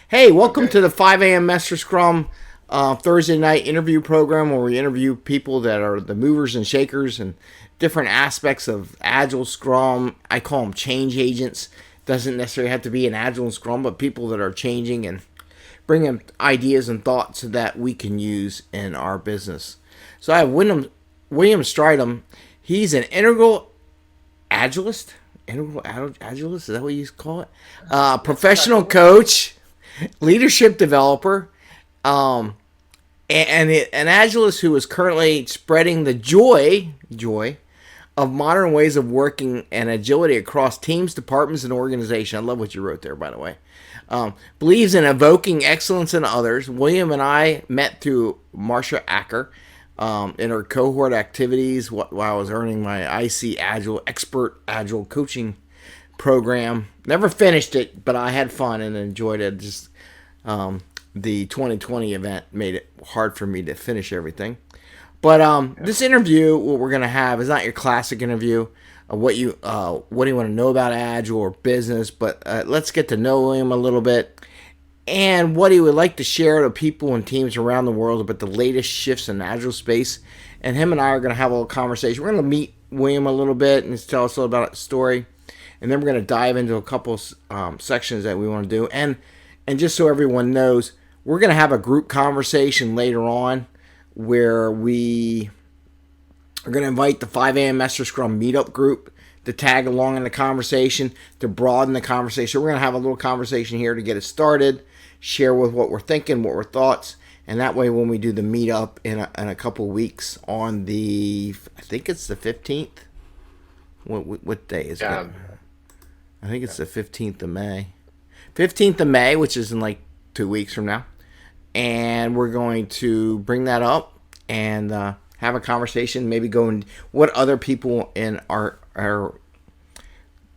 Hey, welcome Okay. to the 5 a.m. Mester Scrum Thursday night interview program where we interview people that are the movers and shakers and different aspects of Agile Scrum. I call them change agents. Doesn't necessarily have to be an Agile Scrum, but people that are changing and bringing ideas and thoughts that we can use in our business. So I have William Strydom. He's an Agilist, is that what you call it? That's what I Professional call it. coach, leadership developer, an Agilist who is currently spreading the joy of modern ways of working and agility across teams, departments, and organizations. I love what you wrote there, by the way. Believes in evoking excellence in others. William and I met through Marsha Acker in her cohort activities while I was earning my IC Agile Expert Agile Coaching program. Never finished it, but I had fun and enjoyed it. Just the 2020 event made it hard for me to finish everything. But Yeah. this interview, what we're gonna have, is not your classic interview. What do you want to know about Agile or business? But let's get to know him a little bit and what he would like to share to people and teams around the world about the latest shifts in Agile space. And him and I are going to have a little conversation. We're going to meet William a little bit and tell us a little about his story, and then we're going to dive into a couple sections that we want to do. And just so everyone knows, we're going to have a group conversation later on where we are going to invite the 5 a.m. Mester Scrum meetup group to tag along in the conversation, to broaden the conversation. We're going to have a little conversation here to get us started, share with what we're thinking, what we're thoughts, and that way when we do the meetup in a couple weeks on I think it's the 15th. What day is it? Yeah. I think it's Yeah. the 15th of May. 15th of May, which is in like 2 weeks from now. And we're going to bring that up and have a conversation, maybe go and what other people in our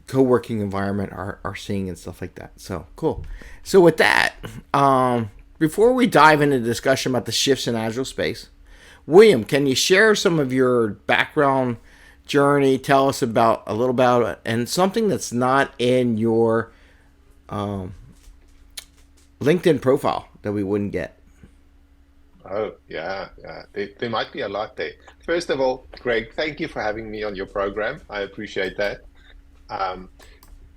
co-working environment are seeing and stuff like that. So cool. So with that, before we dive into the discussion about the shifts in Agile space, William, can you share some of your background journey? Tell us about a little about it and something that's not in your LinkedIn profile that we wouldn't get. Oh, yeah. Yeah. There might be a lot there. First of all, Greg, thank you for having me on your program. I appreciate that. Um,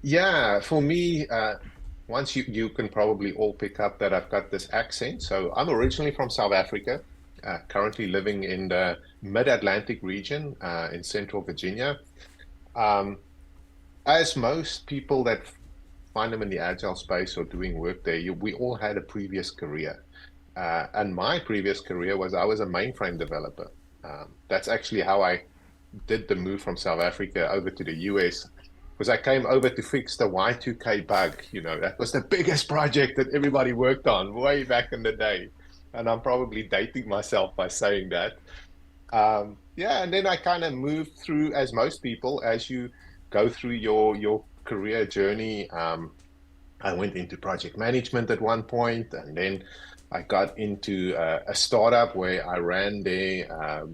yeah, for me, once you can probably all pick up that I've got this accent. So I'm originally from South Africa, currently living in the Mid-Atlantic region, in Central Virginia. Um, as most people that find them in the agile space or doing work there, we all had a previous career. And my previous career was I was a mainframe developer. That's actually how I did the move from South Africa over to the US, because I came over to fix the Y2K bug. That was the biggest project that everybody worked on way back in the day. And I'm probably dating myself by saying that. Yeah, and then I kind of moved through, as most people, as you go through your career journey. I went into project management at one point, and then I got into a startup where I ran their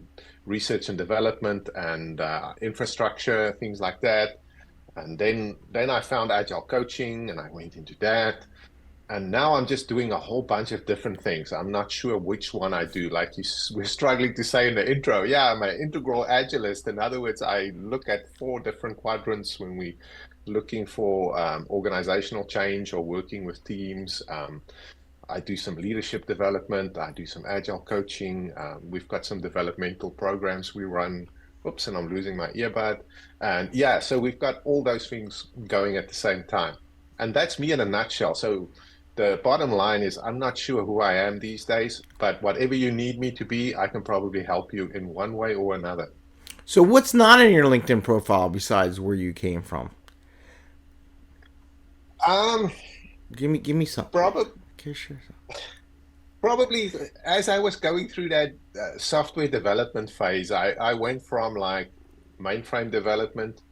research and development and infrastructure, things like that. And then I found Agile Coaching, and I went into that. And now I'm just doing a whole bunch of different things. I'm not sure which one I do. Like we're struggling to say in the intro, yeah, I'm an integral agilist. In other words, I look at four different quadrants when we looking for organizational change or working with teams. I do some leadership development. I do some agile coaching. We've got some developmental programs we run. Oops, and I'm losing my earbud. And yeah, so we've got all those things going at the same time. And that's me in a nutshell. So the bottom line is I'm not sure who I am these days, but whatever you need me to be, I can probably help you in one way or another. So what's not in your LinkedIn profile besides where you came from? Um, Give me something. probably Can you share something? Probably as I was going through that software development phase, I went from like mainframe development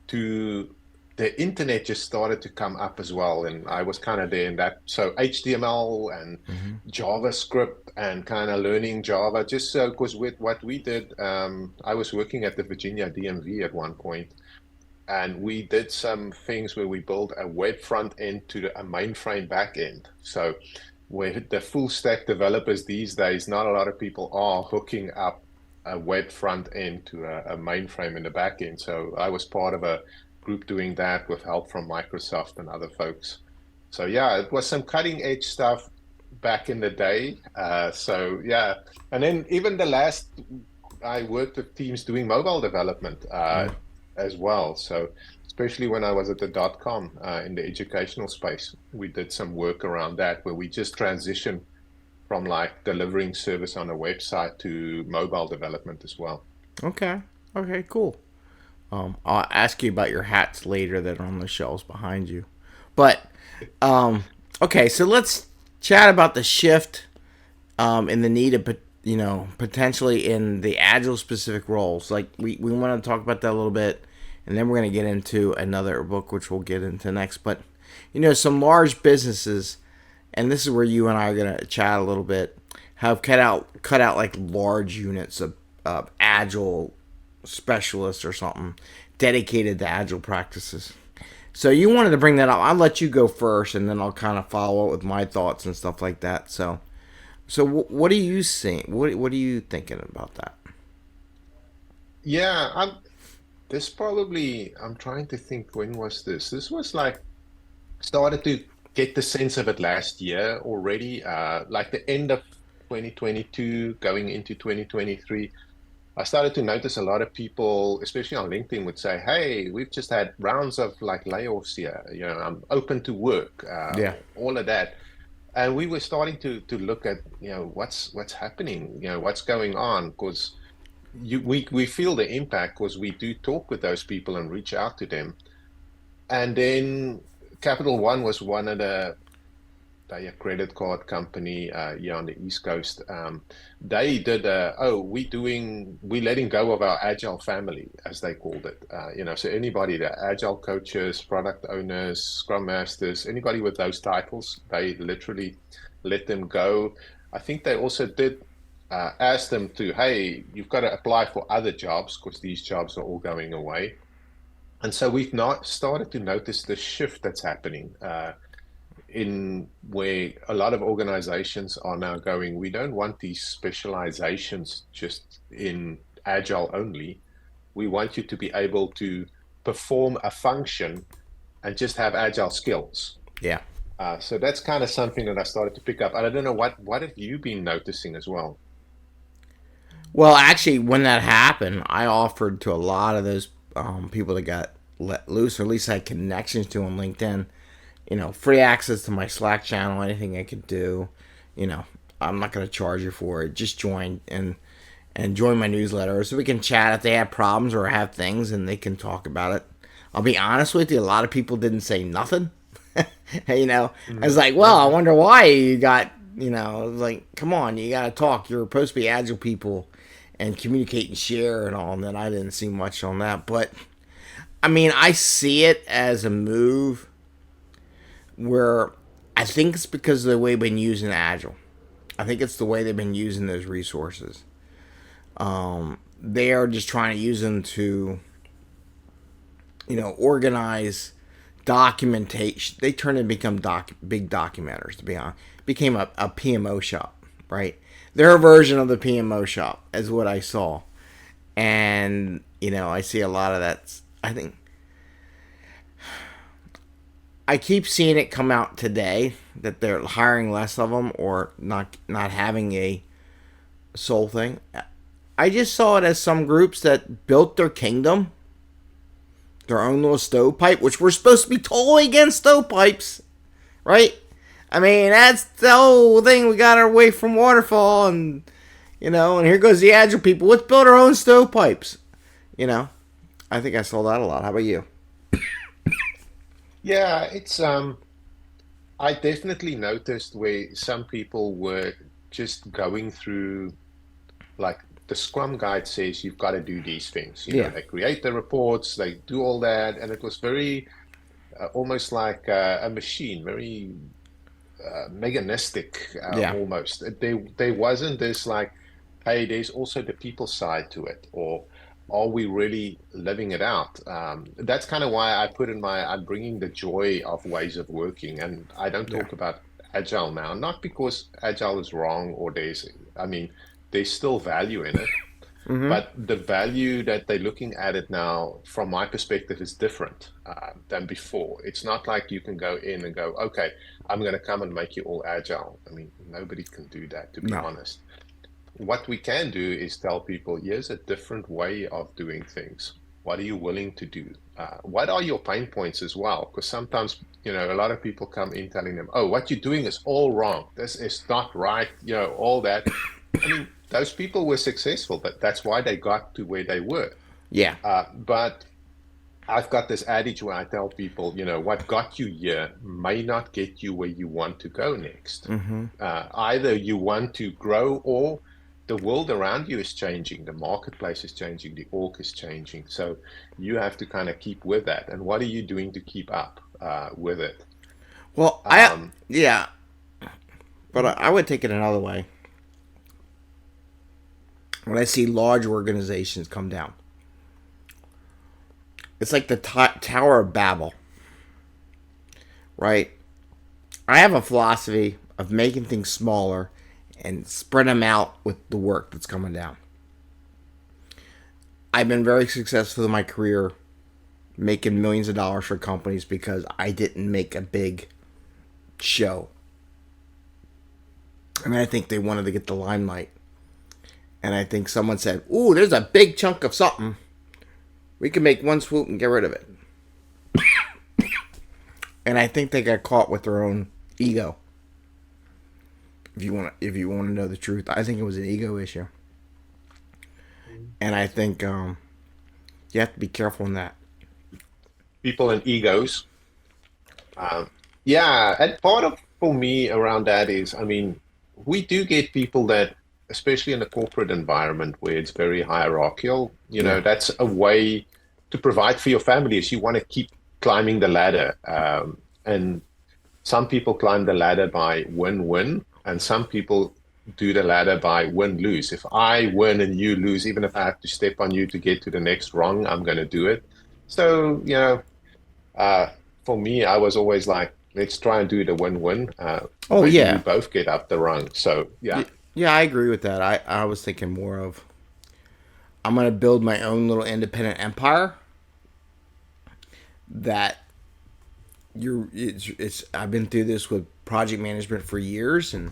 to the internet just started to come up as well. And I was kind of there in that. So HTML and Mm-hmm. JavaScript and kind of learning Java, just because with what we did, I was working at the Virginia DMV at one point. and we did some things where we built a web front end to a mainframe back end. So where the full stack developers these days, not a lot of people are hooking up a web front end to a mainframe in the back end. So I was part of a group doing that with help from Microsoft and other folks. So yeah, it was some cutting edge stuff back in the day. So yeah, and then even the last, I worked with teams doing mobile development Yeah. as well. So especially when I was at the .com in the educational space, we did some work around that where we just transitioned from like delivering service on a website to mobile development as well. Okay. Okay. Cool. I'll ask you about your hats later that are on the shelves behind you. But okay, so let's chat about the shift in the need of potentially in the agile specific roles. Like we want to talk about that a little bit, and then we're going to get into another book which we'll get into next. But some large businesses, and this is where you and I are going to chat a little bit, have cut out like large units of agile specialists or something dedicated to agile practices. So you wanted to bring that up. I'll let you go first, and then I'll kind of follow it with my thoughts and stuff like that. So what are you seeing? What are you thinking about that? Yeah, this probably, I'm trying to think, when was this? This was like, started to get the sense of it last year already, like the end of 2022, going into 2023. I started to notice a lot of people, especially on LinkedIn, would say, "Hey, we've just had rounds of like layoffs here. I'm open to work, Yeah, all of that." And we were starting to look at, what's happening, what's going on, because we feel the impact because we do talk with those people and reach out to them. And then Capital One was one of they a credit card company here on the East Coast. They did we letting go of our agile family, as they called it. So anybody, the agile coaches, product owners, scrum masters, anybody with those titles, they literally let them go. I think they also did ask them to, hey, you've got to apply for other jobs because these jobs are all going away. And so we've not started to notice the shift that's happening. In where a lot of organizations are now going, we don't want these specializations just in agile only. We want you to be able to perform a function and just have agile skills. yeah. So that's kind of something that I started to pick up. And I don't know what have you been noticing as well? Well, actually, when that happened, I offered to a lot of those people that got let loose, or at least I had connections to on LinkedIn. Free access to my Slack channel, anything I could do. You know, I'm not going to charge you for it. Just join and join my newsletter so we can chat if they have problems or have things and they can talk about it. I'll be honest with you, a lot of people didn't say nothing. I was like, well, I Mhm. wonder why you got, like, come on, you got to talk. You're supposed to be agile people and communicate and share and all. And then I didn't see much on that. But, I mean, I see it as a move where I think it's because of the way we've been using agile. I think it's the way they've been using those resources. They are just trying to use them to, organize documentation. They turned to become big documenters. To be honest, became a PMO shop, right? Their version of the PMO shop is what I saw, and I see a lot of that. I think I keep seeing it come out today that they're hiring less of them or not having a soul thing. I just saw it as some groups that built their kingdom, their own little stovepipe, which we're supposed to be totally against stovepipes, right? I mean, that's the whole thing. We got away from waterfall, and here goes the agile people. Let's build our own stovepipes. You know, I think I saw that a lot. How about you? Yeah, it's I definitely noticed where some people were just going through, like, the Scrum guide says you've got to do these things. Yeah, They create the reports, they do all that, and it was very almost like a machine, very mechanistic yeah, almost. There wasn't this like, hey, there's also the people side to it, or are we really living it out? That's kind of why I put in I'm bringing the joy of ways of working, and I don't Yeah. talk about agile now, not because agile is wrong or I mean, there's still value in it, Mm-hmm. but the value that they're looking at it now, from my perspective, is different than before. It's not like you can go in and go, okay, I'm going to come and make you all agile. I mean, nobody can do that, to be No. honest. What we can do is tell people, here's a different way of doing things. What are you willing to do? What are your pain points as well? Because sometimes, a lot of people come in telling them, oh, what you're doing is all wrong. This is not right, all that. I mean, those people were successful, but that's why they got to where they were. Yeah. But I've got this adage where I tell people, what got you here may not get you where you want to go next. Mm-hmm. Either you want to grow, or the world around you is changing. The marketplace is changing. The org is changing. So you have to kind of keep with that. And what are you doing to keep up with it? Well, Um, yeah, but I would take it another way. When I see large organizations come down, it's like the Tower of Babel, right? I have a philosophy of making things smaller and spread them out with the work that's coming down. I've been very successful in my career making millions of dollars for companies because I didn't make a big show. And I think they wanted to get the limelight. And I think someone said, ooh, there's a big chunk of something. We can make one swoop and get rid of it. And I think they got caught with their own ego. If you want to know the truth, I think it was an ego issue. And I think you have to be careful in that. People and egos. Yeah, and part of for me around that is, I mean, we do get people that, especially in a corporate environment where it's very hierarchical, Yeah. that's a way to provide for your family is you want to keep climbing the ladder. And some people climb the ladder by win-win, and some people do the ladder by win-lose. If I win and you lose, even if I have to step on you to get to the next rung, I'm going to do it. So, uh, for me, I was always like, let's try and do the win-win. Oh, Maybe we yeah. both get up the rung. So, yeah. Yeah, I agree with that. I was thinking more of I'm going to build my own little independent empire that it's I've been through this with project management for years and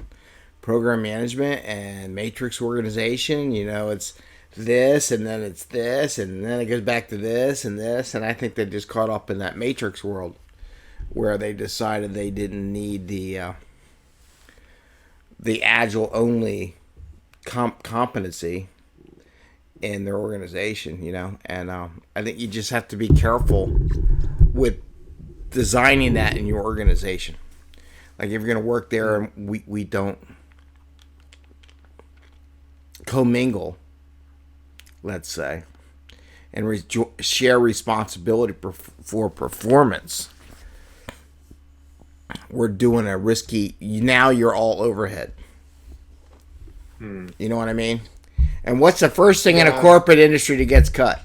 program management and matrix organization. It's this and then it's this and then it goes back to this and this, and I think they just caught up in that matrix world where they decided they didn't need the agile only competency in their organization, and I think you just have to be careful with designing that in your organization. Like if you're going to work there and we don't commingle, let's say, and share responsibility for performance, we're doing a risky, now you're all overhead. You know what I mean? And what's the first thing in a corporate industry that gets cut?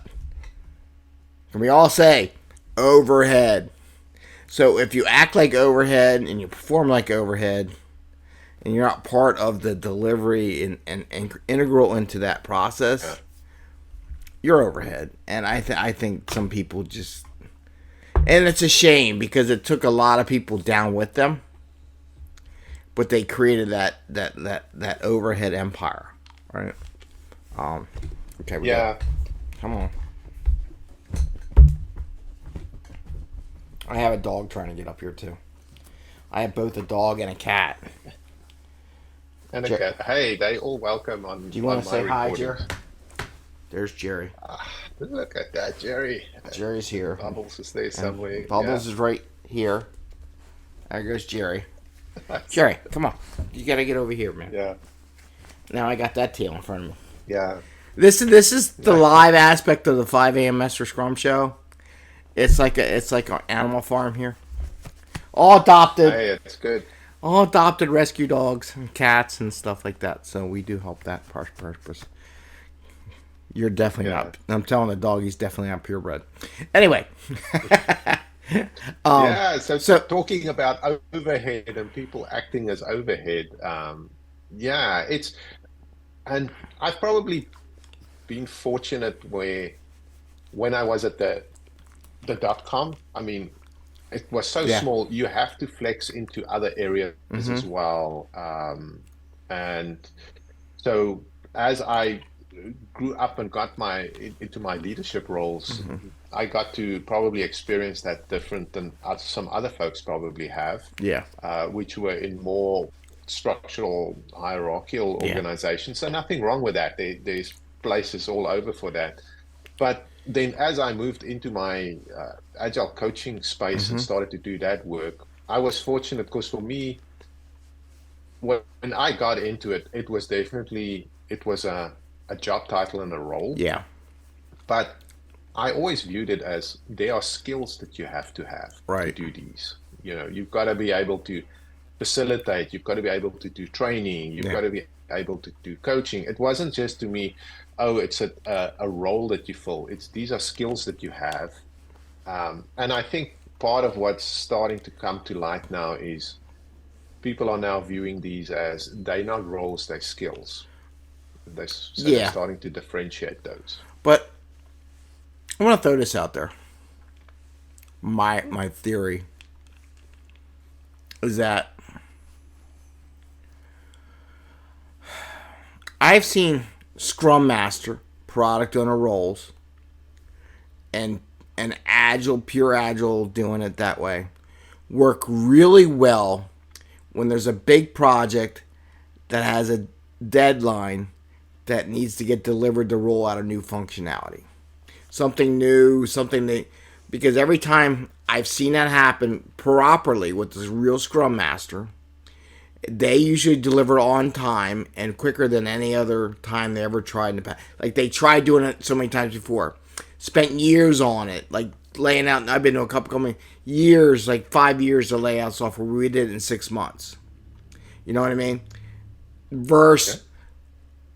Can we all say overhead? So if you act like overhead and you perform like overhead and you're not part of the delivery and integral into that process, you're overhead. And I think some people just, and it's a shame because it took a lot of people down with them, but they created that overhead empire, right? Okay, come on. I have a dog trying to get up here too. I have both a dog and a cat. And a cat. Hey, they all welcome on. Do you want to say hi, recordings. Jerry? There's Jerry. Look at that, Jerry. Jerry's here. Bubbles is there somewhere. Bubbles is right here. There goes Jerry. Jerry, come on. You got to get over here, man. Yeah. Now I got that tail in front of me. Yeah. This is the live aspect of the 5 a.m. Mester Scrum show. It's like an animal farm here. All adopted. Hey, it's good. All adopted rescue dogs and cats and stuff like that. So we do help that purpose. You're definitely Yeah. not. I'm telling the dog he's definitely not purebred. Anyway, Yeah, so so talking about overhead and people acting as overhead, yeah, and I've probably been fortunate where when I was at the dot com, I mean, it was so yeah, small, you have to flex into other areas mm-hmm, as well. And so as I grew up and got into my leadership roles, mm-hmm, I got to probably experience that different than some other folks probably have, yeah, which were in more structural hierarchical yeah, organizations. So nothing wrong with that. There's places all over for that. But then as I moved into my agile coaching space and mm-hmm, started to do that work, I was fortunate because for me, when I got into it, it was definitely it was a job title and a role, yeah, but I always viewed it as there are skills that you have to right, do these. You know, you've got to be able to facilitate, you've got to be able to do training, you've yeah, got to be able to do coaching. It wasn't just to me, oh, it's a role that you fill. It's these are skills that you have. And I think part of what's starting to come to light now is people are now viewing these as they're not roles, they're skills. So they're yeah. starting to differentiate those. But I want to throw this out there. My theory is that I've seen Scrum Master, product owner roles, and Agile, pure Agile, doing it that way, work really well when there's a big project that has a deadline that needs to get delivered to roll out a new functionality. Something new, something that, because every time I've seen that happen properly with this real Scrum Master, they usually deliver on time and quicker than any other time they ever tried in the past. Like they tried doing it so many times before, spent years on it, like laying out. I've been to a couple companies, years, like 5 years to lay out software. We did it in 6 months. You know what I mean? Yeah. Verse,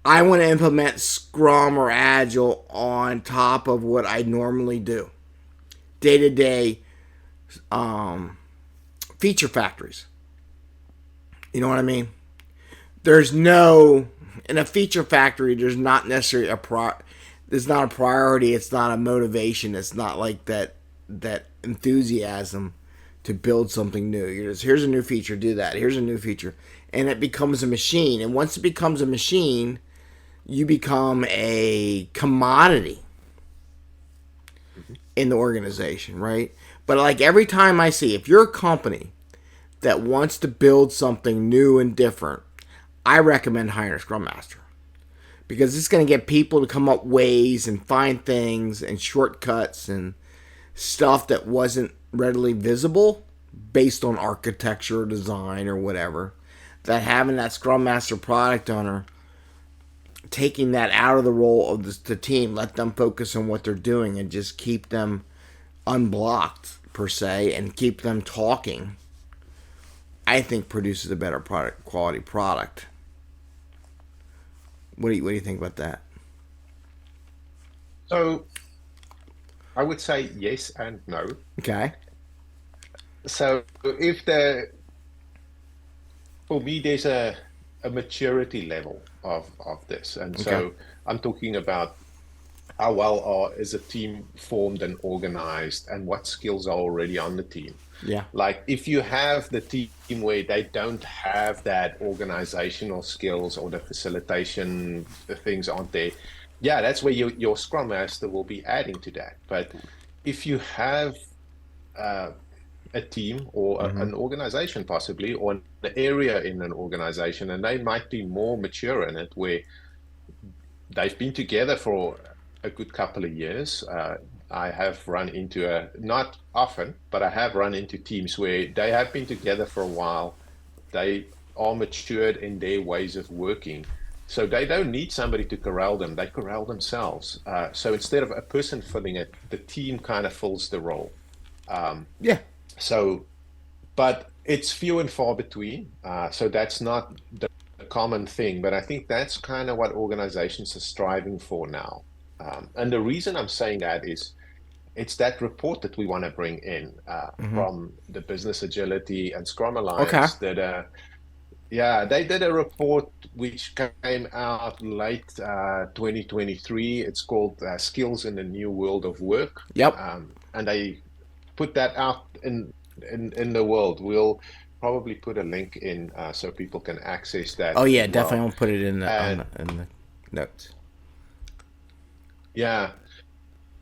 I want to implement Scrum or Agile on top of what I normally do, day to day feature factories. You know what I mean? There's no in a feature factory. There's not necessarily there's not a priority. It's not a motivation. It's not like that enthusiasm to build something new. You're just, here's a new feature, do that. Here's a new feature, and it becomes a machine. And once it becomes a machine, you become a commodity Mhm. in the organization, right? But like every time I see, if you're a company that wants to build something new and different, I recommend hiring a Scrum Master because it's going to get people to come up ways and find things and shortcuts and stuff that wasn't readily visible based on architecture or design or whatever. That having that Scrum Master product owner taking that out of the role of the team, let them focus on what they're doing and just keep them unblocked per se and keep them talking, I think produces a better product quality product. What do you think about that? So I would say yes and no. Okay. So if for me, there's a maturity level of this. And Okay. so I'm talking about how well is a team formed and organized and what skills are already on the team. Yeah. Like if you have the team where they don't have that organizational skills or the facilitation things aren't there, yeah, that's where your Scrum Master will be adding to that. But if you have uh, a team or Mm-hmm. an organization possibly, or an area in an organization, and they might be more mature in it, where they've been together for a good couple of years. I have run into not often, but I have run into teams where they have been together for a while. They are matured in their ways of working. So they don't need somebody to corral them. They corral themselves. So instead of a person filling it, the team kind of fills the role. Um, Yeah. so, but it's few and far between. So that's not the common thing. But I think that's kind of what organizations are striving for now. And the reason I'm saying that is it's that report that we want to bring in Hmm. from the Business Agility and Scrum Okay. Alliance. Yeah, they did a report which came out late 2023. It's called Skills in the New World of Work, Yep. and they put that out in the world. We'll probably put a link in so people can access Oh that yeah, as definitely. well. I'll put it in And the notes. yeah,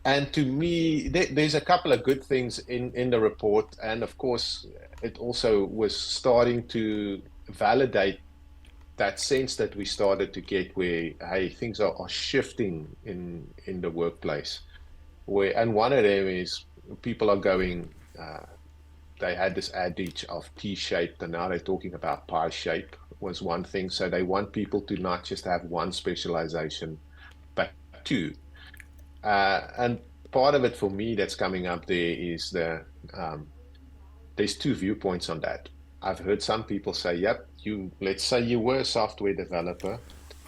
and to me, there's a couple of good things in the report, and of course, it also was starting to validate that sense that we started to get where hey things are shifting in the workplace where and one of them is people are going they had this adage of T-shaped and now they're talking about pie shape was one thing, so they want people to not just have one specialization but two, and part of it for me that's coming up there is um, there's two viewpoints on that. I've heard some people say, yep, you let's say you were a software developer.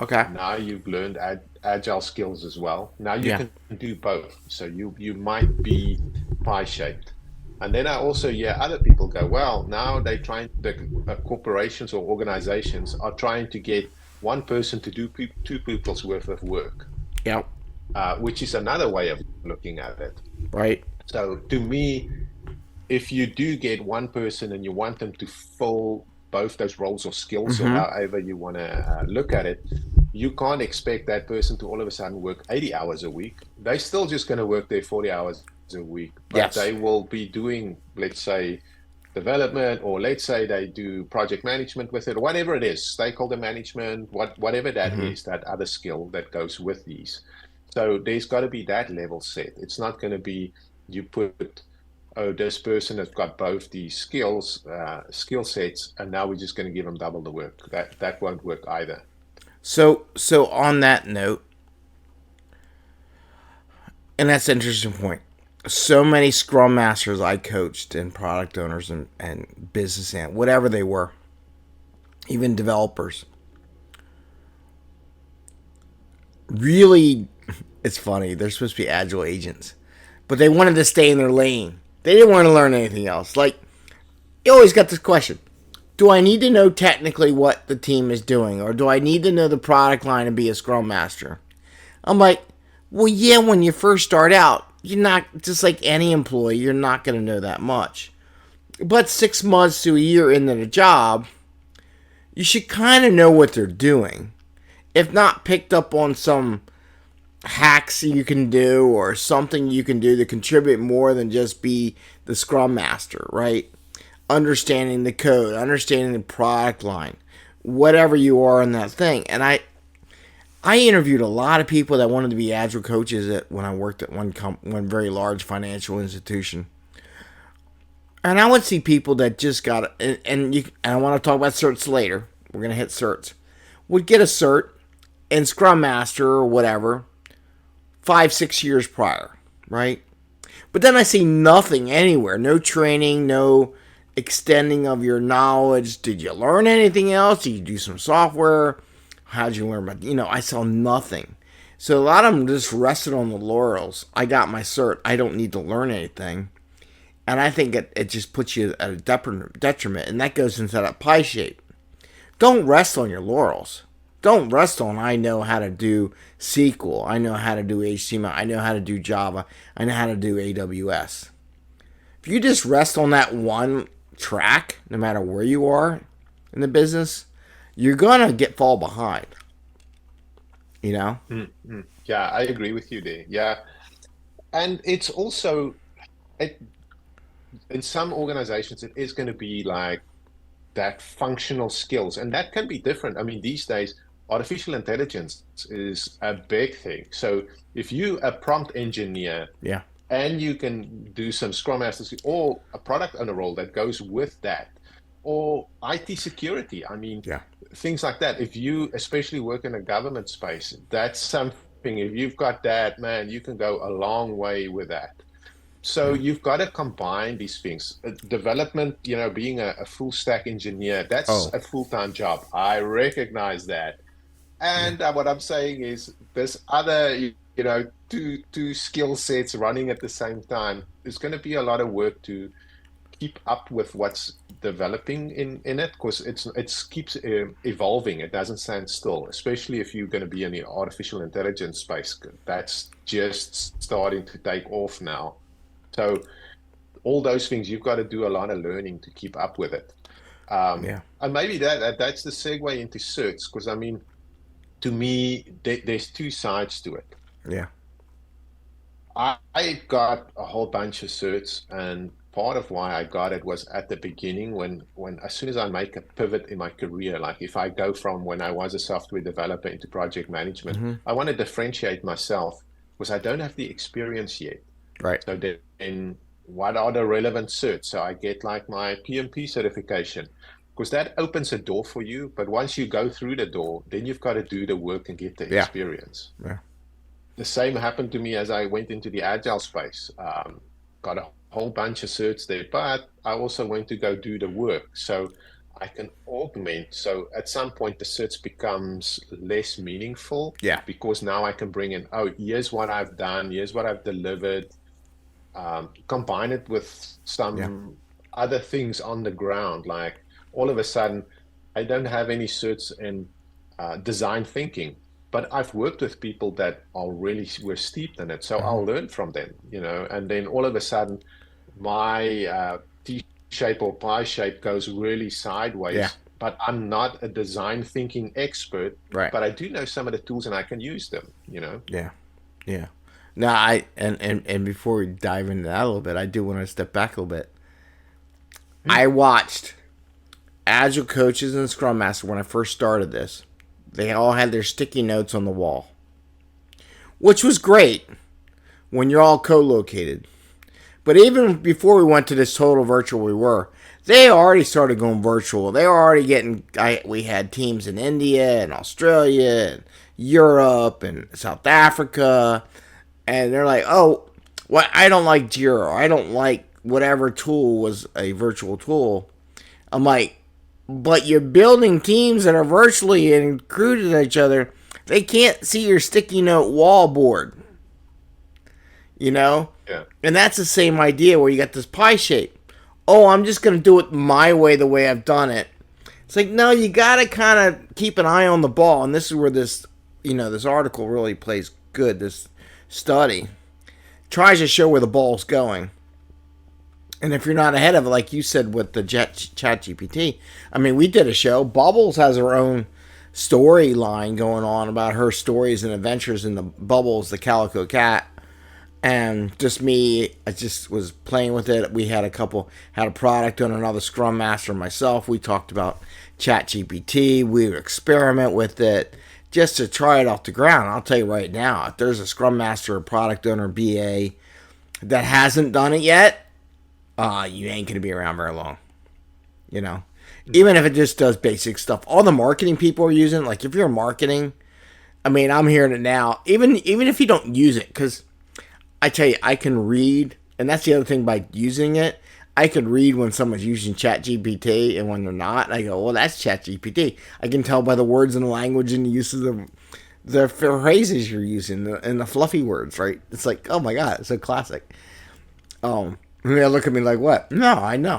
Okay. Now you've learned agile skills as well. Now you Yeah. can do both. So you might be pie shaped. And then I also hear other people go, well, now they trying the corporations or organizations are trying to get one person to do two people's worth of work, Yep. which is another way of looking at it. Right. So to me, if you do get one person and you want them to fill both those roles or skills or Mm-hmm. however you want to look at it, you can't expect that person to all of a sudden work 80 hours a week. They're still just going to work their 40 hours a week, but Yes. they will be doing, let's say, development, or let's say they do project management with it, or whatever it is, stakeholder management, whatever that Mm-hmm. is, that other skill that goes with these. So there's got to be that level set. It's not going to be you put, oh, this person has got both these skill sets, and now we're just going to give them double the work. That won't work either. So on that note, and that's an interesting point. So many Scrum Masters I coached and product owners and business and whatever they were, even developers, really, it's funny. They're supposed to be agile agents, but they wanted to stay in their lane. They didn't want to learn anything else. Like, you always got this question: do I need to know technically what the team is doing, or do I need to know the product line and be a Scrum Master? I'm like, well, yeah, when you first start out, you're not, just like any employee, you're not going to know that much. But 6 months to a year into the job, you should kind of know what they're doing. If not picked up on some hacks you can do or something you can do to contribute more than just be the Scrum Master, right? Understanding the code, understanding the product line, whatever you are in that thing. And I interviewed a lot of people that wanted to be agile coaches when I worked at one very large financial institution. And I would see people that just got and I want to talk about certs later. We're gonna hit certs. Would get a cert in Scrum Master or whatever 5 6 years prior, right? But then I see nothing anywhere. No training, no extending of your knowledge. Did you learn anything else? Did you do some software? How'd you learn about, I saw nothing. So a lot of them just rested on the laurels. I got my cert. I don't need to learn anything. And I think it just puts you at a detriment. And that goes into that pie shape. Don't rest on your laurels. Don't rest on, I know how to do SQL. I know how to do HTML. I know how to do Java. I know how to do AWS. If you just rest on that one track, no matter where you are in the business, you're gonna fall behind. You know? Yeah, I agree with you there. Yeah, and it's also it, in some organizations it is going to be like that functional skills, and that can be different. I mean, these days, artificial intelligence is a big thing. So if you a prompt engineer Yeah. and you can do some Scrum Masters or a product owner role that goes with that, or IT security. I mean, Yeah. things like that. If you especially work in a government space, that's something. If you've got that, man, you can go a long way with that. So Yeah. you've got to combine these things. Development, being a full stack engineer, that's Oh. a full-time job. I recognize that. Yeah. And what I'm saying is this other, two skill sets running at the same time. There's going to be a lot of work to keep up with what's developing in it, because it keeps evolving. It doesn't stand still, especially if you're going to be in the artificial intelligence space. That's just starting to take off now. So all those things, you've got to do a lot of learning to keep up with it. Yeah. And maybe that's the segue into certs, because I mean, to me, there's two sides to it. Yeah. I got a whole bunch of certs, and part of why I got it was at the beginning, when as soon as I make a pivot in my career, like if I go from when I was a software developer into project management, Mm-hmm. I want to differentiate myself because I don't have the experience yet. Right. So then what are the relevant certs? So I get like my PMP certification, because that opens a door for you. But once you go through the door, then you've got to do the work and get the Yeah. experience. Yeah. The same happened to me as I went into the agile space. Got a whole bunch of certs there, but I also went to go do the work. So I can augment. So at some point, the certs becomes less meaningful, Yeah. because now I can bring in, oh, here's what I've done, here's what I've delivered, combine it with Yeah. some other things on the ground. Like all of a sudden, I don't have any certs in design thinking, but I've worked with people that are really were steeped in it, so Mm-hmm. I'll learn from them, and then all of a sudden, my T shape or pie shape goes really Yeah. sideways. But I'm not a design thinking expert, Right. but I do know some of the tools and I can use them. Yeah. Yeah. Now and before we dive into that a little bit, I do want to step back a little bit. I watched Agile coaches and Scrum Master when I first started this. They all had their sticky notes on the wall, which was great when you're all co-located. But even before we went to this total virtual they already started going virtual. They were already getting, we had teams in India and Australia and Europe and South Africa. And they're like, oh, what? I don't like Jira. Or I don't like whatever tool was a virtual tool. I'm like, but you're building teams that are virtually included in each other. They can't see your sticky note wall board, you know? Yeah. And that's the same idea where you got this pie shape. Oh, I'm just going to do it my way, the way I've done it. It's like, no, you got to kind of keep an eye on the ball. And this is where this article really plays good. This study tries to show where the ball's going. And if you're not ahead of it, like you said with the Chat GPT, I mean, we did a show. Bubbles has her own storyline going on about her stories and adventures in the Bubbles, the Calico Cat. And just me, I just was playing with it. We had had a product owner, another Scrum Master, myself. We talked about Chat GPT. We would experiment with it just to try it off the ground. I'll tell you right now, if there's a Scrum Master, a product owner, BA that hasn't done it yet, you ain't going to be around very long. Even if it just does basic stuff. All the marketing people are using, like if you're marketing, I mean, I'm hearing it now. Even if you don't use it, because I tell you, I can read, and that's the other thing by using it. I can read when someone's using ChatGPT and when they're not. And I go, well, that's ChatGPT. I can tell by the words and the language and the use of the phrases you're using and the fluffy words, right? It's like, oh my God, it's so classic. And they look at me like, what? No, I know.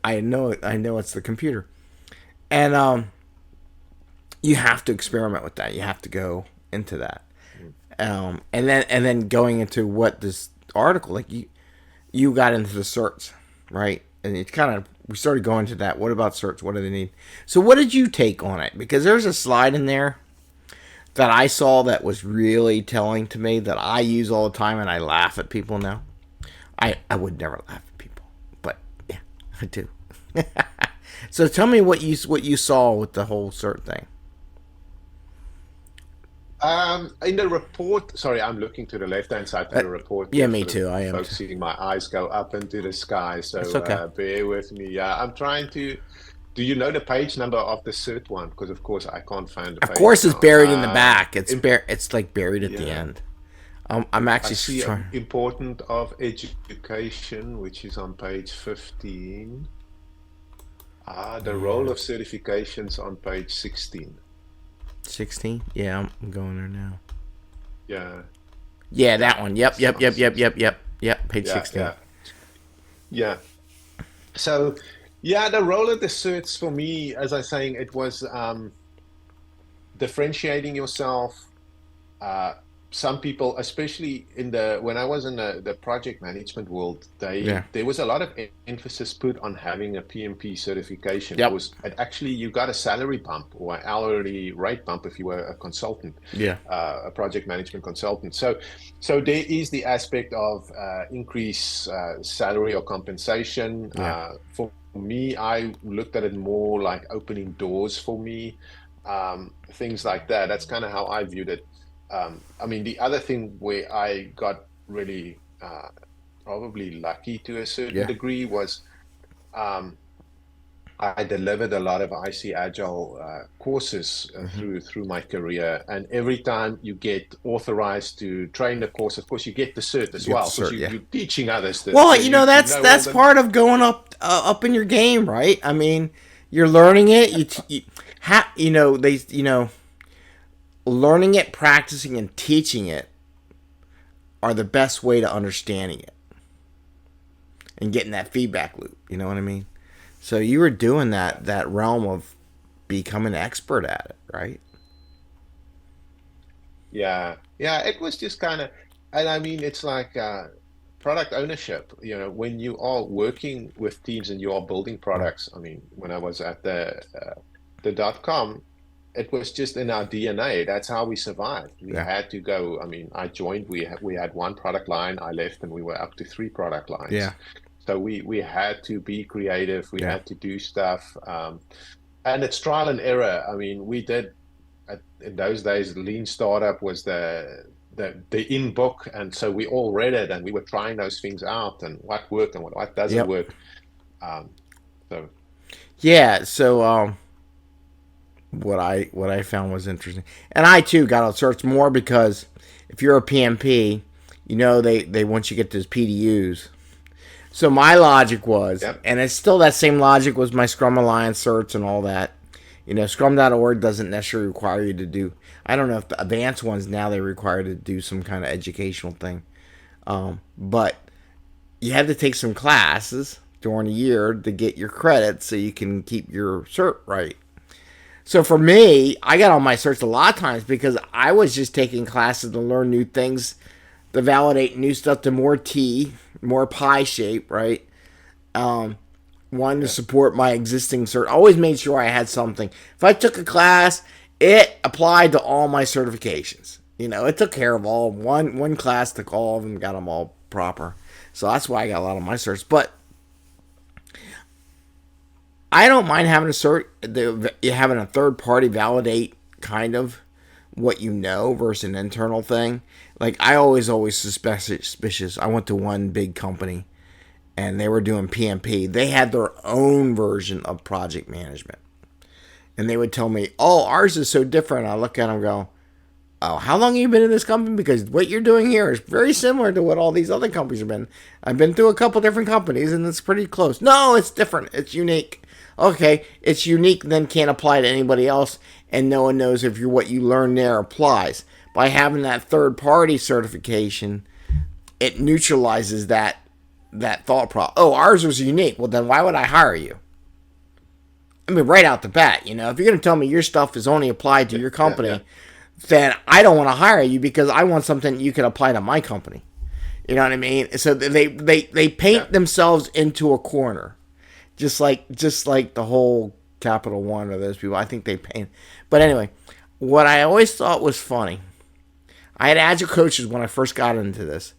I know it's the computer. And you have to experiment with that. You have to go into that. And then going into what this article, like you got into the certs, right? And it we started going to that. What about certs? What do they need? So what did you take on it? Because there's a slide in there that I saw that was really telling to me that I use all the time, and I laugh at people now. I would never laugh at people, but yeah, I do. So tell me what you saw with the whole cert thing. In the report, sorry, I'm looking to the left-hand side of the report. Yeah, me too. I am focusing. My eyes go up into the sky, so it's okay. Bear with me. Yeah, I'm trying to. Do you know the page number of the cert one? Because of course I can't find the page. Of course, it's now. buried in the back. It's like buried at the end. I'm actually I see trying. Important of education, which is on page 15. The role of certifications on page 16. 16? Yeah, I'm going there now. Yeah. Yeah, Yeah. that one. Yep, yep, yep, yep, yep, yep, yep. Page Yeah, 16. yeah, yeah. So, yeah, the role of the certs for me, as I was saying, it was differentiating yourself. Uh, some people, especially in the when I was in the project management world, Yeah. there was a lot of emphasis put on having a PMP certification. Yep. It actually you got a salary bump or an hourly rate bump if you were a consultant, Yeah. a project management consultant. So there is the aspect of increase salary or compensation. Yeah. For me, I looked at it more like opening doors for me, things like that. That's kind of how I viewed it. I mean, the other thing where I got really probably lucky to a certain Yeah. degree was um, I delivered a lot of IC Agile courses through my career, and every time you get authorized to train the course, of course, you get the cert You as get the well because cert. Yeah. you're teaching others this, Well, so you that's know all the part of going up in your game, right? I mean, you're learning it. They learning it, practicing, and teaching it are the best way to understanding it and getting that feedback loop. You know what I mean? So you were doing that realm of becoming an expert at it, right? Yeah, yeah, it was just kind of, and I mean, it's like product ownership. When you are working with teams and you are building Right. products. I mean, when I was at the .com, it was just in our DNA. That's how we survived. We Yeah. had to go. I mean, I joined. We had one product line. I left, and we were up to three product Yeah. lines. So we had to be creative. We Yeah. had to do stuff, and it's trial and error. I mean, we did in those days, lean startup was the in book, and so we all read it, and we were trying those things out, and what worked and what doesn't Yep. work. Um, so Yeah. So what I found was interesting, and I too got to search more because if you're a PMP, they want you to get those PDUs. So my logic was, yep, and it's still that same logic was my Scrum Alliance certs and all that. Scrum.org doesn't necessarily require you to do. I don't know if the advanced ones now they require to do some kind of educational thing, but you had to take some classes during a year to get your credit so you can keep your cert right. So for me, I got on my certs a lot of times because I was just taking classes to learn new things, to validate new stuff, to more T, more pie shape, right? Wanted to yeah, support my existing cert. Always made sure I had something. If I took a class, it applied to all my certifications. It took care of all. One class took all of them, got them all proper. So that's why I got a lot of my certs. But I don't mind having a cert, having a third party validate kind of what you know versus an internal thing. Like I always suspicious. I went to one big company and they were doing PMP. They had their own version of project management. And they would tell me, "Oh, ours is so different." I look at them and go, "Oh, how long have you been in this company? Because what you're doing here is very similar to what all these other companies have been. I've been through a couple different companies and it's pretty close." "No, it's different. It's unique." "Okay, it's unique, then can't apply to anybody else, and no one knows if what you learn there applies." By having that third party certification, it neutralizes that thought process. "Oh, ours was unique. Well, then why would I hire you?" I mean, right out the bat, if you're going to tell me your stuff is only applied to yeah, your yeah, yeah, company, then I don't want to hire you because I want something you can apply to my company. You know what I mean? So they yeah, paint themselves into a corner, just like the whole Capital One or those people. I think they paint. But anyway, what I always thought was funny, I had Agile coaches when I first got into this,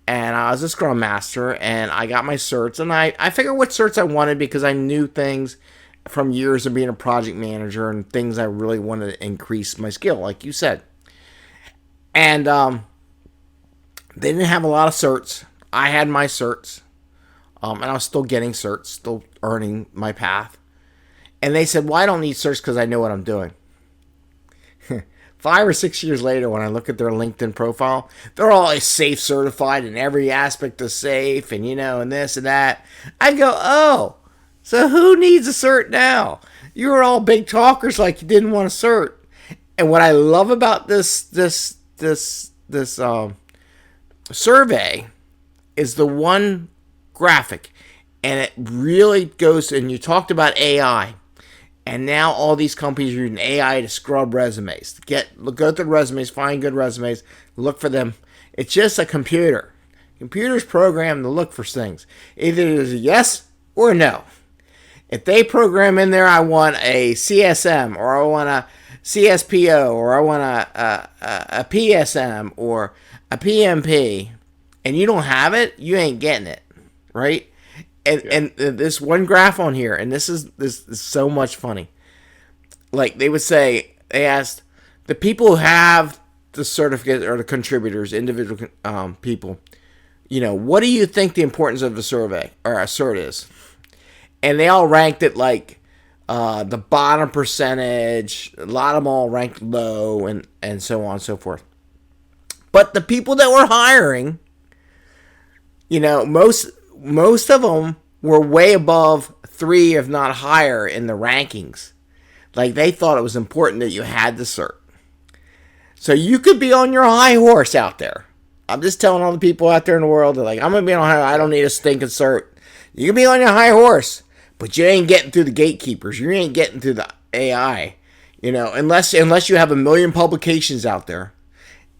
and I was a Scrum Master, and I got my certs, and I figured what certs I wanted because I knew things from years of being a project manager and things I really wanted to increase my skill, like you said. And they didn't have a lot of certs. I had my certs, and I was still getting certs, still earning my path. And they said, "Well, I don't need certs because I know what I'm doing." 5 or 6 years later, when I look at their LinkedIn profile, they're all safe certified in every aspect of safe, and this and that. I go, "Oh, so who needs a cert now? You were all big talkers like you didn't want a cert." And what I love about this survey is the one graphic, and it really goes. And you talked about AI, and now all these companies are using AI to scrub resumes. Go through resumes, find good resumes, look for them. It's just a computer. Computers programmed to look for things. Either there's a yes or a no. If they program in there, I want a CSM, or I want a CSPO, or I want a PSM, or a PMP, and you don't have it, you ain't getting it, right? And this one graph on here, and this is so much funny. Like they asked the people who have the certificate or the contributors, individual people, what do you think the importance of a survey or a cert is? And they all ranked it like the bottom percentage. A lot of them all ranked low, and so on and so forth. But the people that were hiring, most of them were way above 3, if not higher, in the rankings. Like they thought it was important that you had the cert. So you could be on your high horse out there. I'm just telling all the people out there in the world, they're like, I'm going to be on high. I don't need a stinking cert. You can be on your high horse, but you ain't getting through the gatekeepers. You ain't getting through the AI, unless you have a million publications out there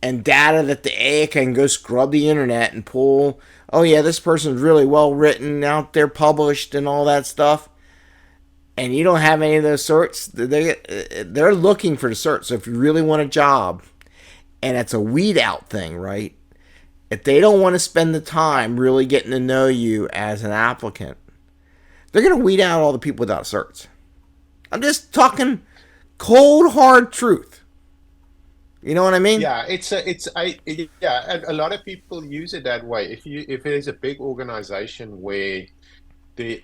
and data that the AI can go scrub the internet and pull. Oh yeah, this person's really well written, out there, published, and all that stuff. And you don't have any of those certs. They're looking for the cert. So if you really want a job, and it's a weed out thing, right? If they don't want to spend the time really getting to know you as an applicant, they're going to weed out all the people without certs. I'm just talking cold, hard truth. You know what I mean? Yeah, and a lot of people use it that way. If there's a big organization where the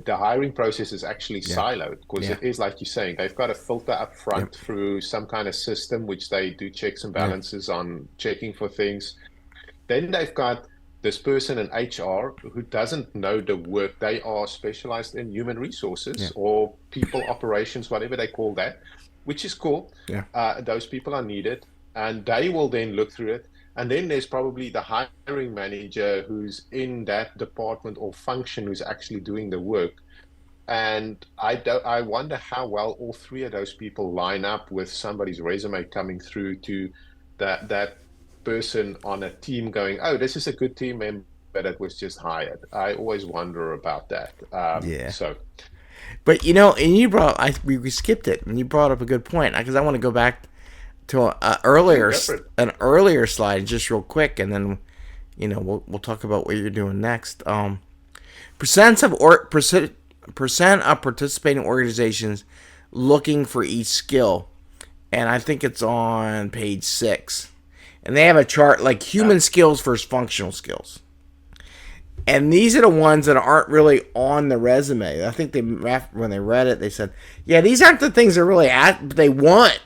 hiring process is actually siloed, because it is like you're saying, they've got a filter up front through some kind of system which they do checks and balances on checking for things. Then they've got this person in HR who doesn't know the work. They are specialized in human resources or people operations, whatever they call that, which is cool. Those people are needed, and they will then look through it. And then there's probably the hiring manager who's in that department or function who's actually doing the work. And I wonder how well all 3 of those people line up with somebody's resume coming through to that person on a team going, oh, this is a good team member that was just hired. I always wonder about that. So. But, and you we skipped it, and you brought up a good point, because I want to go back to an earlier slide just real quick, and then we'll talk about what you're doing next. Percent of participating organizations looking for each skill, and I think it's on page 6, and they have a chart like human skills versus functional skills. And these are the ones that aren't really on the resume. I think when they read it, they said, yeah, these aren't the things they want.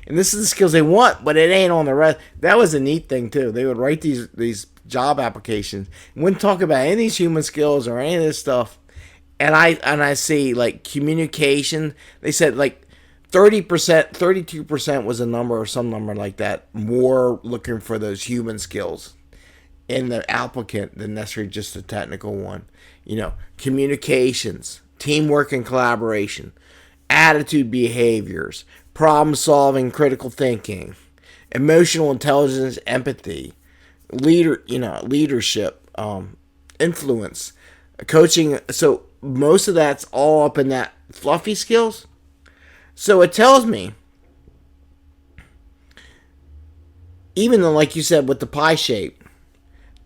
And this is the skills they want, but it ain't on the rest. That was a neat thing, too. They would write these job applications and wouldn't talk about any of these human skills or any of this stuff. And I see, like, communication. They said, like, 30%, 32% was a number or some number like that, more looking for those human skills in the applicant than necessarily just the technical one. Communications, teamwork and collaboration, attitude, behaviors, problem solving, critical thinking, emotional intelligence, empathy, leadership, influence, coaching. So most of that's all up in that fluffy skills. So it tells me, even though, like you said, with the pie shape,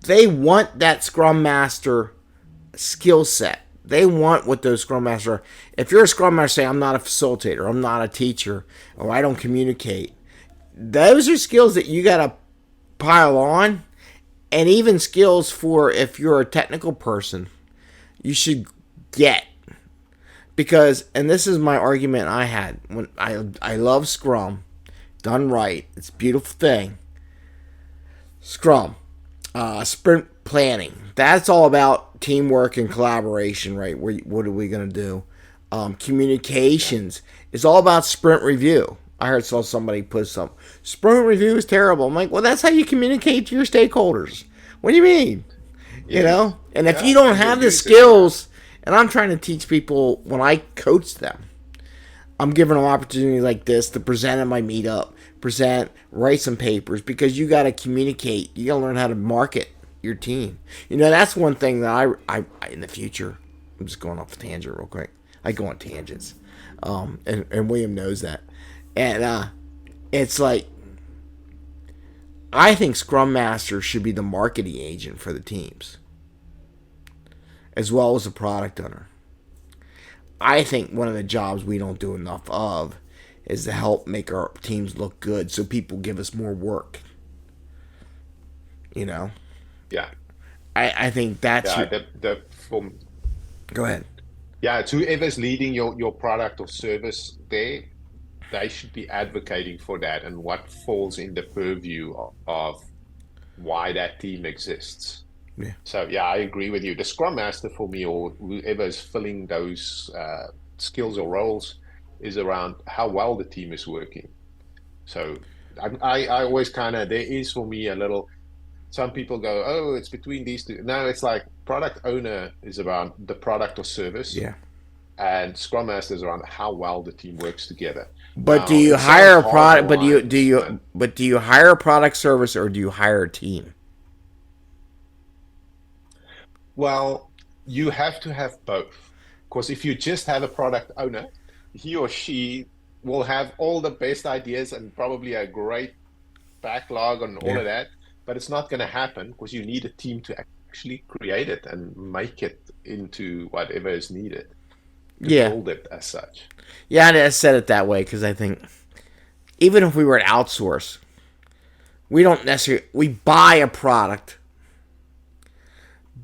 they want that Scrum Master skill set. They want what those Scrum Masters are. If you're a Scrum Master, say, I'm not a facilitator, I'm not a teacher, or I don't communicate. Those are skills that you got to pile on, and even skills for if you're a technical person, you should get. Because, and this is my argument I had, when I love Scrum, done right, it's a beautiful thing. Scrum. Sprint planning. That's all about teamwork and collaboration, right? What are we going to do? Communications is all about sprint review. saw somebody put some sprint review is terrible. I'm like, well, that's how you communicate to your stakeholders. What do you mean? You Yes. know? And if you Yeah. don't And your have the users. Yeah. skills, and I'm trying to teach people when I coach them, I'm giving them opportunity like this to present at my meetup, write some papers because you got to communicate. You got to learn how to market your team. You know, that's one thing that I in the future. I'm just going off a tangent real quick. I go on tangents, and William knows that, and it's like I think Scrum Master should be the marketing agent for the teams, as well as the product owner. I think one of the jobs we don't do enough of is to help make our teams look good so people give us more work. You know? Yeah. I think that's Yeah. your. The for Go ahead. Yeah, it's whoever's leading your product or service there, they should be advocating for that and what falls in the purview of why that team exists. Yeah. So yeah, I agree with you. The Scrum Master for me, or whoever is filling those skills or roles, is around how well the team is working. So I always kind of, there is for me a little, some people go, oh, it's between these two. No, it's like product owner is around the product or service, Yeah. and Scrum Master is around how well the team works together. But do Now, you it sounds hire a hard product? But lines, but do you hire a product service or do you hire a team? well, you have to have both. Because if you just have a product owner, he or she will have all the best ideas and probably a great backlog and all Yeah. of that, but it's not going to happen because you need a team to actually create it and make it into whatever is needed to Yeah. build it as such. Yeah, I said it that way because I think even if we were to outsource, we don't necessarily we buy a product,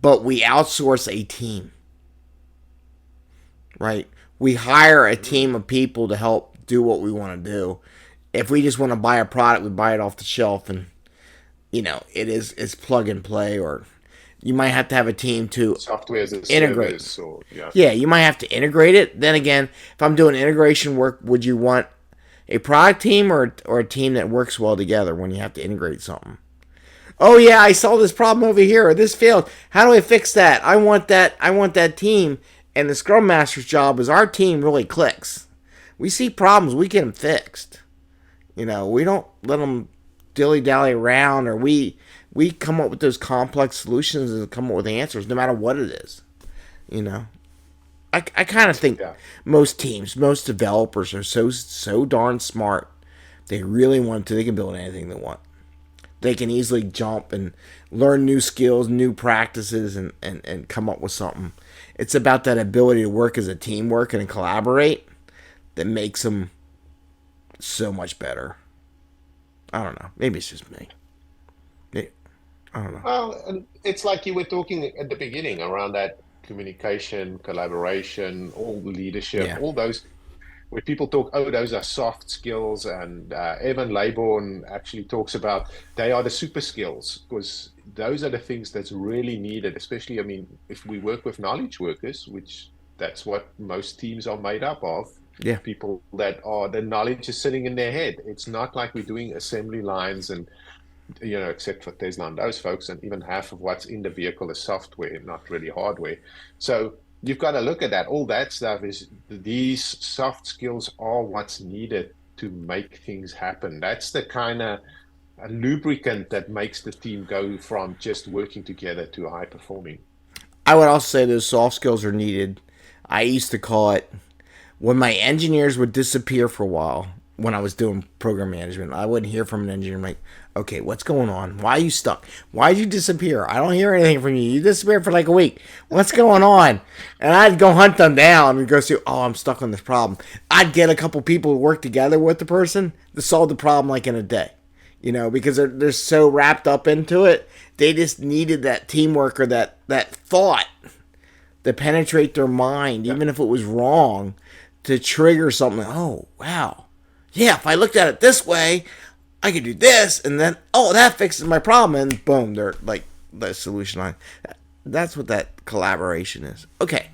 but we outsource a team, right? We hire a Mm, team of people to help do what we want to do. If we just want to buy a product, we buy it off the shelf, and it's plug and play. Or you might have to have a team to software as a integrate. service, or yeah. Yeah, you might have to integrate it. Then again, if I'm doing integration work, would you want a product team or a team that works well together when you have to integrate something? Oh yeah, I saw this problem over here, or this failed. How do I fix that? I want that. I want that team. And the Scrum Master's job is our team really clicks. We see problems, we get them fixed. We don't let them dilly dally around, or we come up with those complex solutions and come up with answers, no matter what it is. You know, I kind of think Yeah. most teams, most developers are so darn smart. They really want to. They can build anything they want. They can easily jump and learn new skills, new practices, and come up with something. It's about that ability to work as a teamwork and collaborate that makes them so much better. I don't know. Maybe it's just me. I don't know. Well, and it's like you were talking at the beginning around that communication, collaboration, all leadership, Yeah. all those where people talk, oh, those are soft skills. And Evan Laybourne actually talks about they are the super skills because those are the things that's really needed, especially, I mean, if we work with knowledge workers, which that's what most teams are made up of, Yeah. people that are the knowledge is sitting in their head. It's not like we're doing assembly lines and except for Tesla and those folks, and even half of what's in the vehicle is software, not really hardware. So you've got to look at that. All that stuff is these soft skills are what's needed to make things happen. That's the kind of lubricant that makes the team go from just working together to high performing. I would also say those soft skills are needed. I used to call it when my engineers would disappear for a while when I was doing program management. I wouldn't hear from an engineer. I'm like, okay, what's going on? Why are you stuck? Why did you disappear? I don't hear anything from you. You disappeared for like a week. What's going on? And I'd go hunt them down and go see, oh, I'm stuck on this problem. I'd get a couple people to work together with the person to solve the problem like in a day. Because they're so wrapped up into it. They just needed that teamwork or that thought to penetrate their mind, Yeah. even if it was wrong, to trigger something. Oh, wow. Yeah, if I looked at it this way, I could do this, and then, oh, that fixes my problem, and boom, they're like the solution line. That's what that collaboration is. Okay,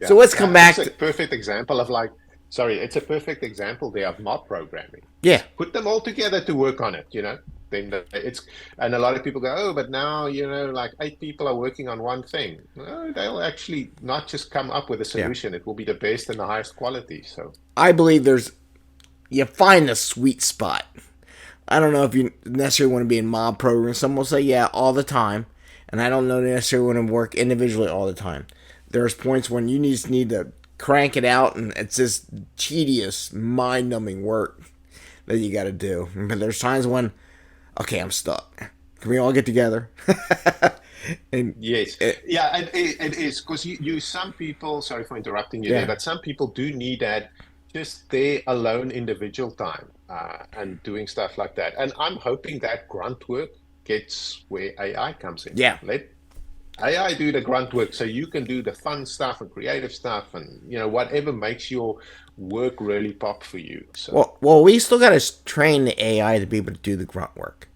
so Yeah, let's come yeah, back it's a to, perfect example of like sorry, it's a perfect example there of mob programming. Yeah, Just put them all together to work on it, you know. Then it's, and a lot of people go, oh, but now, you know, like 8 people are working on one thing. No, they'll actually not just come up with a yeah. solution. It will be the best and the highest quality. So, I believe you find the sweet spot. I don't know if you necessarily want to be in mob programs. Some will say, yeah, all the time. And I don't know necessarily want to work individually all the time. There's points when you just need to crank it out, and it's just tedious, mind numbing work that you got to do. But there's times when, okay, I'm stuck. Can we all get together? and yes. it, Yeah, it is because some people, sorry for interrupting you there, yeah, but some people do need that just their alone individual time and doing stuff like that. And I'm hoping that grunt work gets where AI comes in. yeah. Let AI do the grunt work so you can do the fun stuff and creative stuff and, you know, whatever makes your work really pop for you. So, We still got to train the AI to be able to do the grunt work.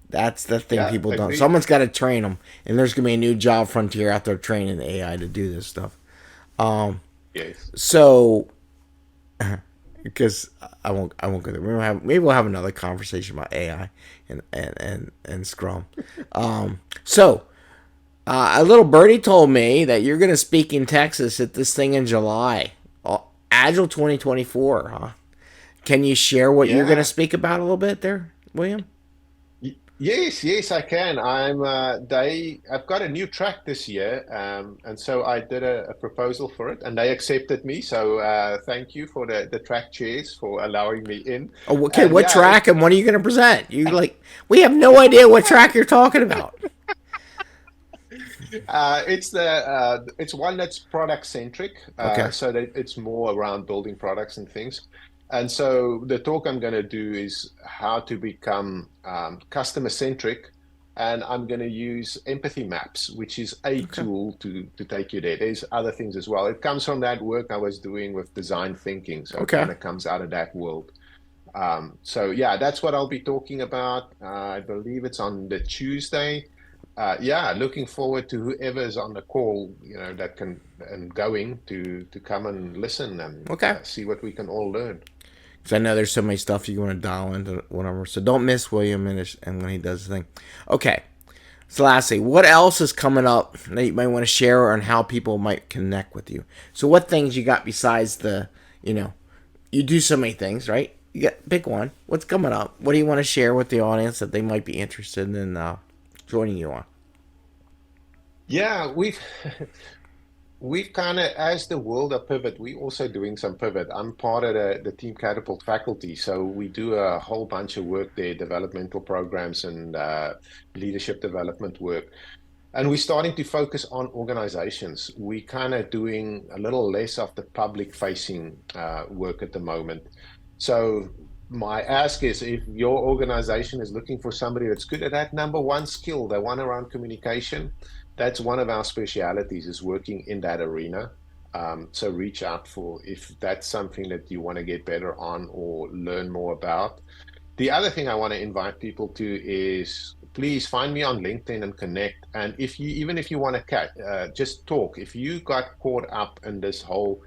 That's the thing yeah, people don't. agreed. Someone's got to train them, and there's gonna be a new job frontier out there training the AI to do this stuff. Yes. So, because I won't go there. Maybe we'll have another conversation about AI and Scrum. So, a little birdie told me that you're gonna speak in Texas at this thing in July, Agile 2024. Huh? Can you share what you're gonna Yeah. speak about a little bit there, William? Yes, yes, I can. I've got a new track this year, and so I did a proposal for it, and they accepted me. So thank you for the track chairs for allowing me in. Oh, okay, And what yeah, track and what are you going to present? You like, we have no idea what track you're talking about. it's one that's product centric, Okay, so that it's more around building products and things. And so the talk I'm going to do is how to become customer centric, and I'm going to use empathy maps, which is a okay, tool to take you there. There's other things as well. It comes from that work I was doing with design thinking, so it okay. kind of comes out of that world. So yeah, that's what I'll be talking about. I believe it's on the Tuesday. Yeah, looking forward to whoever is on the call, you know, that can and going to come and listen and Okay. see what we can all learn. Because I know there's so many stuff you want to dial into, whatever. So don't miss William and when he does the thing. Okay. So lastly, what else is coming up that you might want to share on how people might connect with you? So what things you got besides you do so many things, right? You got pick one. What's coming up? What do you want to share with the audience that they might be interested in joining you on? Yeah, we've kind of, as the world of pivot, we also doing some pivot. I'm part of the Team Catapult faculty, so we do a whole bunch of work there, developmental programs and leadership development work. And we're starting to focus on organizations. We kind of doing a little less of the public facing work at the moment. So my ask is if your organization is looking for somebody that's good at that number one skill, the one around communication, that's one of our specialities is working in that arena. So reach out for if that's something that you want to get better on or learn more about. The other thing I want to invite people to is please find me on LinkedIn and connect. And if you, even if you want to just talk, if you got caught up in this whole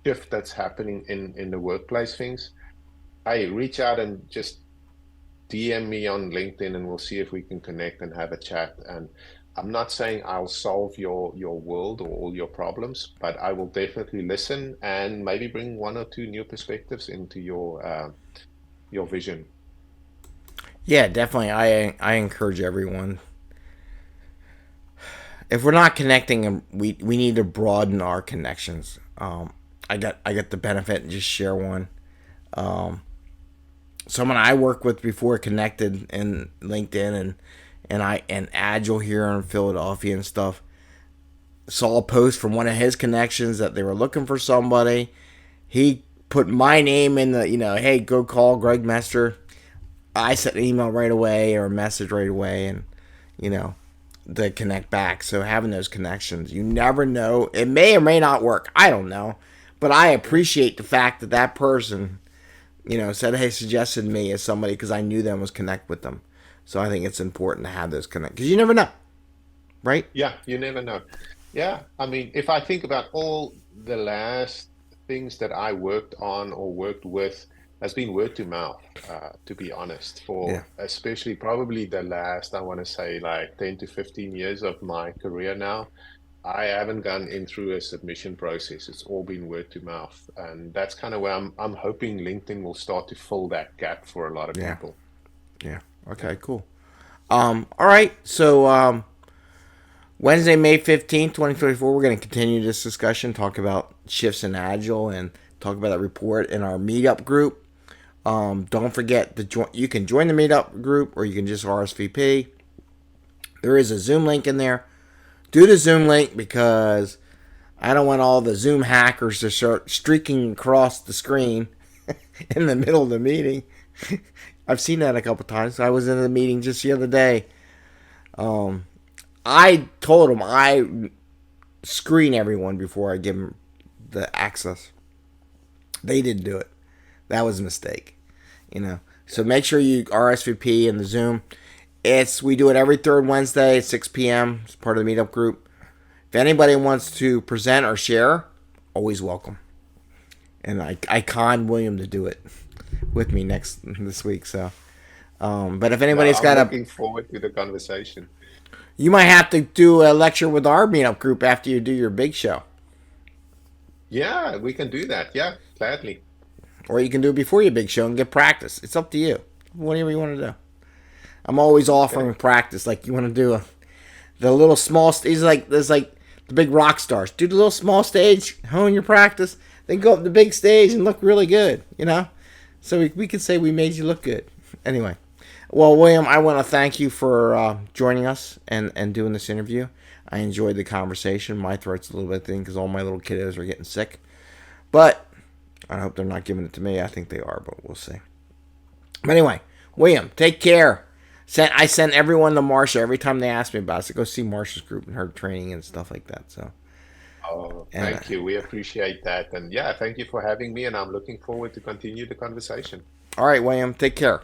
shift that's happening in the workplace things, hey, reach out and just DM me on LinkedIn and we'll see if we can connect and have a chat. And I'm not saying I'll solve your world or all your problems, but I will definitely listen and maybe bring one or two new perspectives into your vision. Yeah, definitely. I encourage everyone. If we're not connecting, we need to broaden our connections. I got the benefit and just share one. Someone I worked with before connected in LinkedIn and Agile here in Philadelphia and stuff. Saw a post from one of his connections that they were looking for somebody. He put my name in the hey, go call Greg Mester. I sent an email right away or a message right away, and you know to connect back. So having those connections, you never know. It may or may not work. I don't know, but I appreciate the fact that that person said, hey, suggested me as somebody because I knew them was connect with them. So I think it's important to have those connect because you never know, right? Yeah, you never know. Yeah, I mean, if I think about all the last things that I worked on or worked with has been word to mouth, to be honest, Yeah. for especially probably the last, I want to say like 10 to 15 years of my career now. I haven't gone in through a submission process. It's all been word to mouth. And that's kind of where I'm hoping LinkedIn will start to fill that gap for a lot of Yeah. people. Yeah. Yeah. Okay, cool. All right. So, Wednesday, May 15th, 2024, we're going to continue this discussion, talk about shifts in Agile, and talk about that report in our meetup group. Don't forget to join. You can join the meetup group, or you can just RSVP. There is a Zoom link in there. Do the Zoom link because I don't want all the Zoom hackers to start streaking across the screen in the middle of the meeting. I've seen that a couple times. I was in a meeting just the other day. I told them I screen everyone before I give them the access. They didn't do it. That was a mistake, you know. So make sure you RSVP in the Zoom. We do it every third Wednesday at 6 p.m. It's part of the meetup group. If anybody wants to present or share, always welcome. And I con William to do it with me this week. So, but if No, anybody's I'm got a, looking forward to the conversation. you might have to do a lecture with our meetup group after you do your big show, Yeah, we can do that. Yeah, gladly. or you can do it before your big show and get practice. It's up to you. Whatever you want to do. I'm always Okay. offering practice. Like you want to do the little small stage, like there's like the big rock stars. Do the little small stage, hone your practice, then go up the big stage and look really good. You know, so we could say we made you look good. Anyway, well, William, I want to thank you for joining us and doing this interview. I enjoyed the conversation. My throat's a little bit thin because all my little kiddos are getting sick, but I hope they're not giving it to me. I think they are, but we'll see. But anyway, William, take care. I send everyone to Marsha every time they ask me about it. So go see Marsha's group and her training and stuff like that. So, Oh, and thank you. We appreciate that. And yeah, thank you for having me. And I'm looking forward to continue the conversation. all right, William, take care.